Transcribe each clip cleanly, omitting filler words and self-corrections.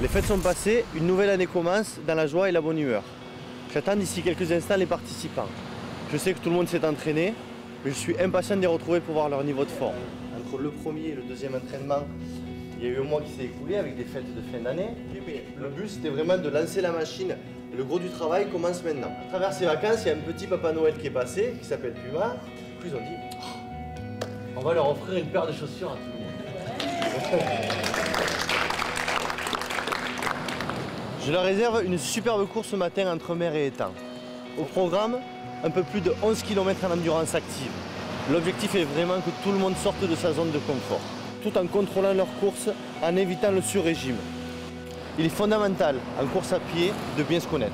Les fêtes sont passées, une nouvelle année commence dans la joie et la bonne humeur. J'attends d'ici quelques instants les participants. Je sais que tout le monde s'est entraîné, mais je suis impatient de les retrouver pour voir leur niveau de forme. Entre le premier et le deuxième entraînement, il y a eu un mois qui s'est écoulé avec des fêtes de fin d'année. Le but c'était vraiment de lancer la machine. Le gros du travail commence maintenant. À travers ces vacances, il y a un petit Papa Noël qui est passé, qui s'appelle Puma. Du coup ils ont dit, on va leur offrir une paire de chaussures à tout le monde. Je leur réserve une superbe course ce matin entre mer et étang. Au programme, un peu plus de 11 km en endurance active. L'objectif est vraiment que tout le monde sorte de sa zone de confort, tout en contrôlant leur course, en évitant le sur-régime. Il est fondamental, en course à pied, de bien se connaître.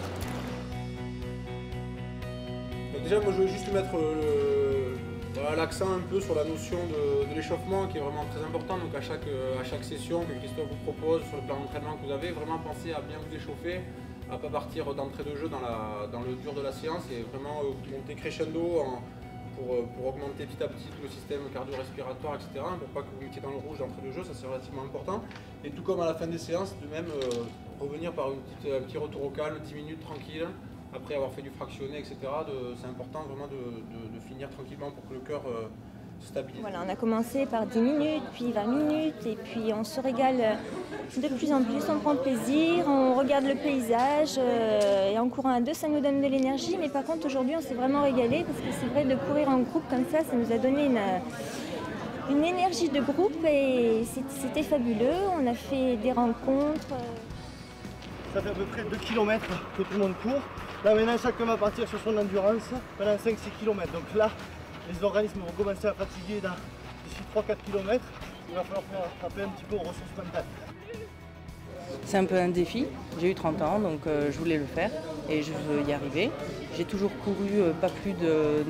Donc déjà, moi je veux juste mettre l'accent un peu sur la notion de l'échauffement qui est vraiment très important. Donc à chaque session que Christophe vous propose, sur le plan d'entraînement que vous avez, vraiment pensez à bien vous échauffer, à ne pas partir d'entrée de jeu dans le dur de la séance et vraiment monter crescendo pour augmenter petit à petit tout le système cardio-respiratoire, etc. Pour pas que vous mettiez dans le rouge d'entrée de jeu, ça c'est relativement important. Et tout comme à la fin des séances, de même revenir par un petit retour au calme, 10 minutes tranquille, après avoir fait du fractionné, etc. C'est important vraiment de finir tranquillement pour que le cœur se stabilise. Voilà, on a commencé par 10 minutes, puis 20 minutes, et puis on se régale de plus en plus, on prend plaisir, on regarde le paysage, et en courant à deux, ça nous donne de l'énergie, mais par contre aujourd'hui on s'est vraiment régalé, parce que c'est vrai de courir en groupe comme ça nous a donné une énergie de groupe, et c'était fabuleux, on a fait des rencontres. Ça fait à peu près 2 km que tout le monde court. Là maintenant chacun va partir sur son endurance pendant 5-6 km. Donc là, les organismes vont commencer à fatiguer d'ici 3-4 km. Il va falloir faire attraper un petit peu aux ressources mentales. C'est un peu un défi. J'ai eu 30 ans, donc je voulais le faire et je veux y arriver. J'ai toujours couru pas plus de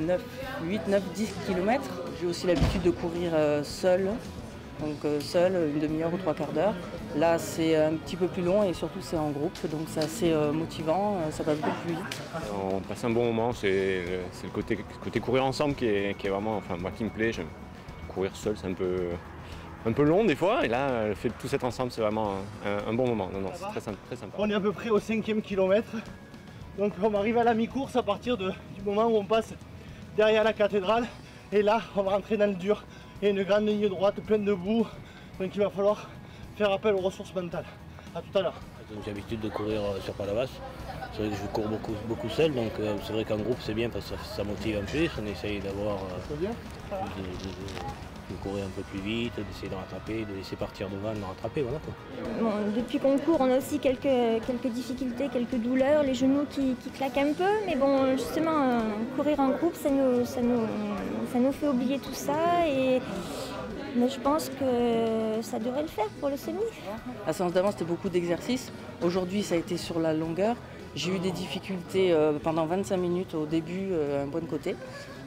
8, 9, 10 km. J'ai aussi l'habitude de courir seul. Donc seul, une demi-heure ou 3/4 d'heure. Là c'est un petit peu plus long et surtout c'est en groupe, donc c'est assez motivant, ça passe beaucoup plus vite. On passe un bon moment, c'est le côté courir ensemble qui est vraiment, enfin moi qui me plaît. J'aime courir seul, c'est un peu long des fois, et là le fait de tous être ensemble c'est vraiment un bon moment. Non, c'est très sympa. On est à peu près au 5e kilomètre, donc on arrive à la mi-course à partir du moment où on passe derrière la cathédrale, et là on va rentrer dans le dur. Il y a une grande ligne droite pleine de boue, donc il va falloir faire appel aux ressources mentales. A tout à l'heure. J'ai l'habitude de courir sur Palavas. C'est vrai que je cours beaucoup seul, donc c'est vrai qu'en groupe c'est bien parce que ça motive un peu. On essaye d'avoir de courir un peu plus vite, d'essayer de rattraper, de laisser partir devant, de rattraper, voilà quoi. Bon, depuis qu'on court, on a aussi quelques difficultés, quelques douleurs, les genoux qui claquent un peu, mais bon, justement, courir en groupe, ça nous fait oublier tout ça, mais je pense que ça devrait le faire pour le semi. La séance d'avant, c'était beaucoup d'exercices. Aujourd'hui, ça a été sur la longueur. J'ai eu des difficultés pendant 25 minutes au début, un bon côté.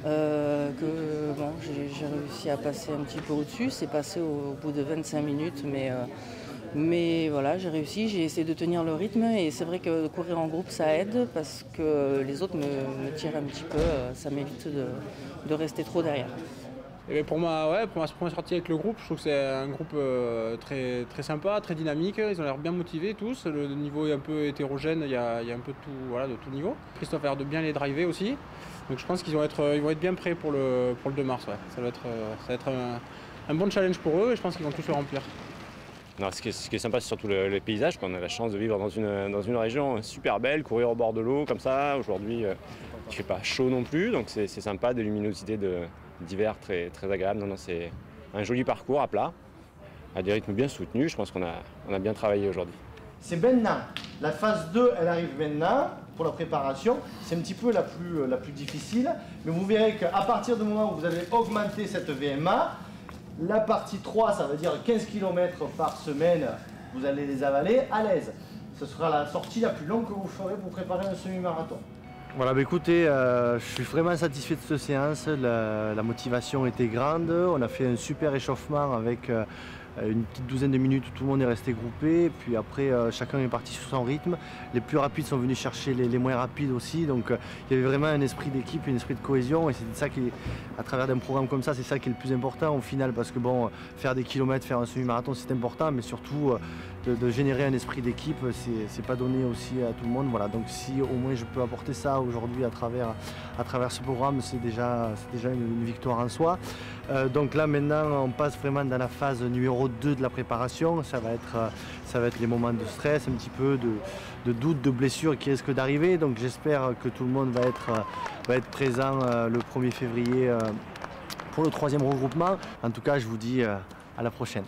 J'ai réussi à passer un petit peu au-dessus. C'est passé au bout de 25 minutes, mais voilà, j'ai réussi. J'ai essayé de tenir le rythme et c'est vrai que courir en groupe, ça aide parce que les autres me tirent un petit peu. Ça m'évite de rester trop derrière. Et pour ma première sortie avec le groupe, je trouve que c'est un groupe très, très sympa, très dynamique. Ils ont l'air bien motivés tous. Le niveau est un peu hétérogène, il y a un peu de tout niveau. Christophe a l'air de bien les driver aussi. Donc je pense qu'ils vont être bien prêts pour le 2 mars. Ouais. Ça va être un bon challenge pour eux et je pense qu'ils vont tous le remplir. Non, ce qui est sympa, c'est surtout les paysages. On a la chance de vivre dans une région super belle, courir au bord de l'eau comme ça. Aujourd'hui, il ne fait pas chaud non plus, donc c'est sympa, des luminosités d'hiver très, très agréables. Non, c'est un joli parcours à plat, à des rythmes bien soutenus. Je pense qu'on a bien travaillé aujourd'hui. C'est maintenant. La phase 2, elle arrive maintenant pour la préparation. C'est un petit peu la plus difficile, mais vous verrez qu'à partir du moment où vous avez augmenté cette VMA, la partie 3, ça veut dire 15 km par semaine, vous allez les avaler à l'aise. Ce sera la sortie la plus longue que vous ferez pour préparer un semi-marathon. Voilà, bah écoutez, je suis vraiment satisfait de cette séance. La motivation était grande. On a fait un super échauffement avec une petite douzaine de minutes où tout le monde est resté groupé. Puis après, chacun est parti sur son rythme. Les plus rapides sont venus chercher les moins rapides aussi. Donc il y avait vraiment un esprit d'équipe, un esprit de cohésion. Et c'est ça qui, à travers d'un programme comme ça, c'est ça qui est le plus important au final. Parce que bon, faire des kilomètres, faire un semi-marathon, c'est important. Mais surtout, de générer un esprit d'équipe, c'est pas donné aussi à tout le monde. Voilà, donc si au moins je peux apporter ça aujourd'hui à travers ce programme, c'est déjà une victoire en soi. Donc là maintenant on passe vraiment dans la phase numéro 2 de la préparation. Ça va être les moments de stress, un petit peu de doute, de blessure qui risquent d'arriver. Donc j'espère que tout le monde va être présent le 1er février pour le 3e regroupement. En tout cas je vous dis à la prochaine.